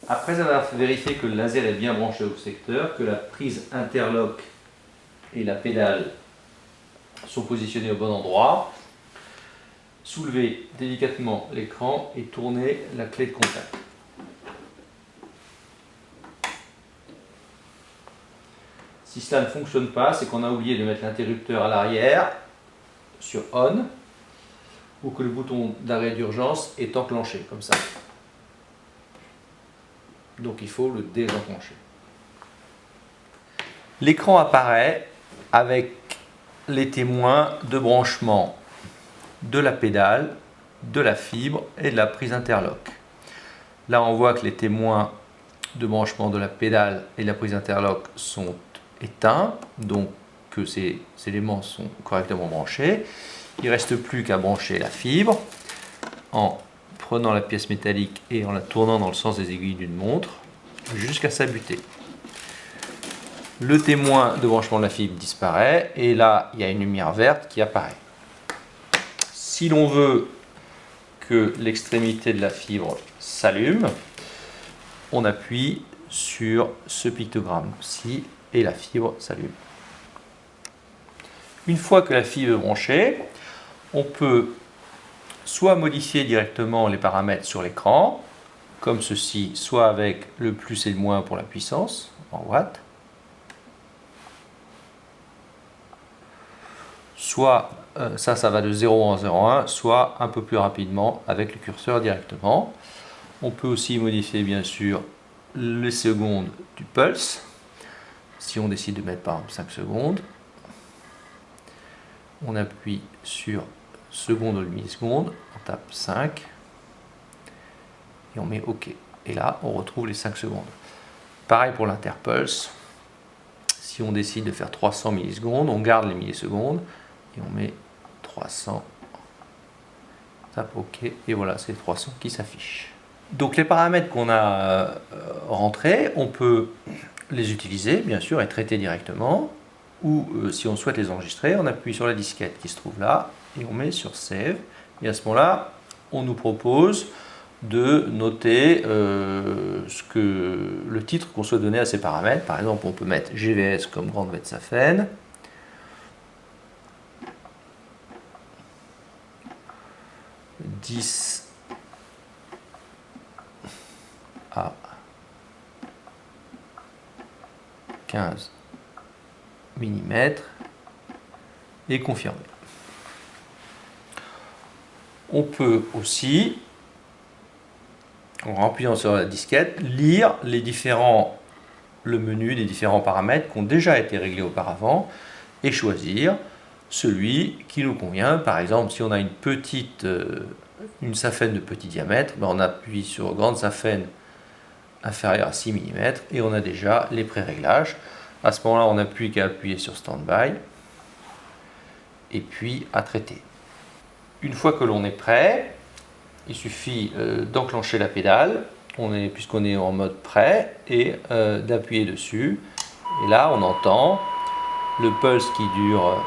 Après avoir vérifié que le laser est bien branché au secteur, que la prise interlock et la pédale sont positionnées au bon endroit, soulevez délicatement l'écran et tournez la clé de contact. Si cela ne fonctionne pas, c'est qu'on a oublié de mettre l'interrupteur à l'arrière sur ON ou que le bouton d'arrêt d'urgence est enclenché comme ça. Donc il faut le désenclencher. L'écran apparaît avec les témoins de branchement de la pédale, de la fibre et de la prise interlock. Là on voit que les témoins de branchement de la pédale et de la prise interlock sont éteints, donc que ces éléments sont correctement branchés. Il ne reste plus qu'à brancher la fibre en prenant la pièce métallique et en la tournant dans le sens des aiguilles d'une montre jusqu'à s'abuter. Le témoin de branchement de la fibre disparaît et là il y a une lumière verte qui apparaît. Si l'on veut que l'extrémité de la fibre s'allume, on appuie sur ce pictogramme-ci et la fibre s'allume. Une fois que la fibre est branchée, on peut soit modifier directement les paramètres sur l'écran, comme ceci, soit avec le plus et le moins pour la puissance, en watts, soit ça va de 0 en 0,1, soit un peu plus rapidement avec le curseur directement. On peut aussi modifier bien sûr les secondes du pulse, si on décide de mettre par exemple 5 secondes. On appuie sur seconde ou milliseconde, on tape 5 et on met OK. Et là, on retrouve les 5 secondes. Pareil pour l'interpulse. Si on décide de faire 300 millisecondes, on garde les millisecondes et on met 300. On tape OK et voilà, c'est 300 qui s'affichent. Donc les paramètres qu'on a rentrés, on peut les utiliser bien sûr et traiter directement. Ou si on souhaite les enregistrer, on appuie sur la disquette qui se trouve là et on met sur Save. Et à ce moment-là, on nous propose de noter le titre qu'on souhaite donner à ces paramètres. Par exemple, on peut mettre GVS comme Grande Wetsafen. « 10 à 15 mm et confirmer. On peut aussi, en appuyant sur la disquette, lire le menu des différents paramètres qui ont déjà été réglés auparavant et choisir celui qui nous convient. Par exemple, si on a une saphène de petit diamètre, on appuie sur Grande Saphène inférieure à 6 mm et on a déjà les pré-réglages. À ce moment-là, on n'a plus qu'à appuyer sur Standby et puis à traiter. Une fois que l'on est prêt, il suffit d'enclencher la pédale, puisqu'on est en mode prêt, et d'appuyer dessus. Et là, on entend le pulse qui dure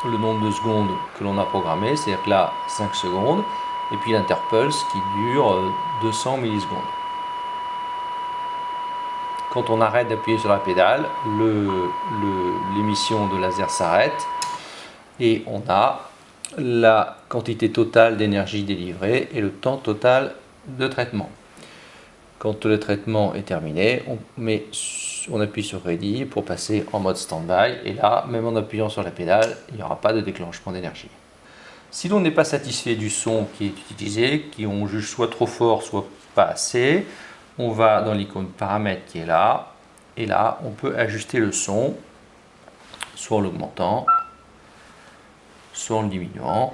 le nombre de secondes que l'on a programmé, c'est-à-dire que là, 5 secondes, et puis l'interpulse qui dure 200 millisecondes. Quand on arrête d'appuyer sur la pédale, l'émission de laser s'arrête et on a la quantité totale d'énergie délivrée et le temps total de traitement. Quand le traitement est terminé, on appuie sur Ready pour passer en mode Standby et là, même en appuyant sur la pédale, il n'y aura pas de déclenchement d'énergie. Si l'on n'est pas satisfait du son qui est utilisé, on juge soit trop fort, soit pas assez, on va dans l'icône paramètres qui est là, et là, on peut ajuster le son, soit en l'augmentant, soit en le diminuant.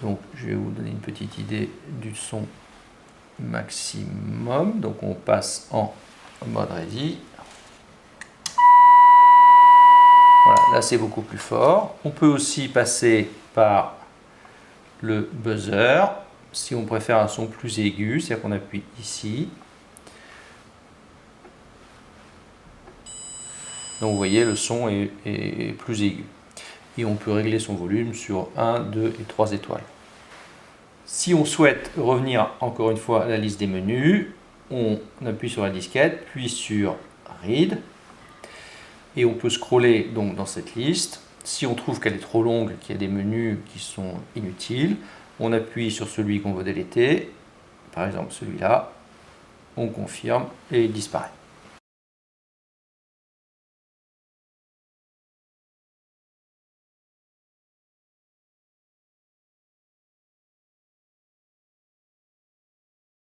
Donc, je vais vous donner une petite idée du son maximum. Donc, on passe en mode Ready. Voilà, là, c'est beaucoup plus fort. On peut aussi passer par le buzzer. Si on préfère un son plus aigu, c'est-à-dire qu'on appuie ici. Donc vous voyez, le son est plus aigu. Et on peut régler son volume sur 1, 2 et 3 étoiles. Si on souhaite revenir encore une fois à la liste des menus, on appuie sur la disquette, puis sur Read, et on peut scroller donc dans cette liste. Si on trouve qu'elle est trop longue, qu'il y a des menus qui sont inutiles, on appuie sur celui qu'on veut déléter, par exemple celui-là, on confirme et il disparaît.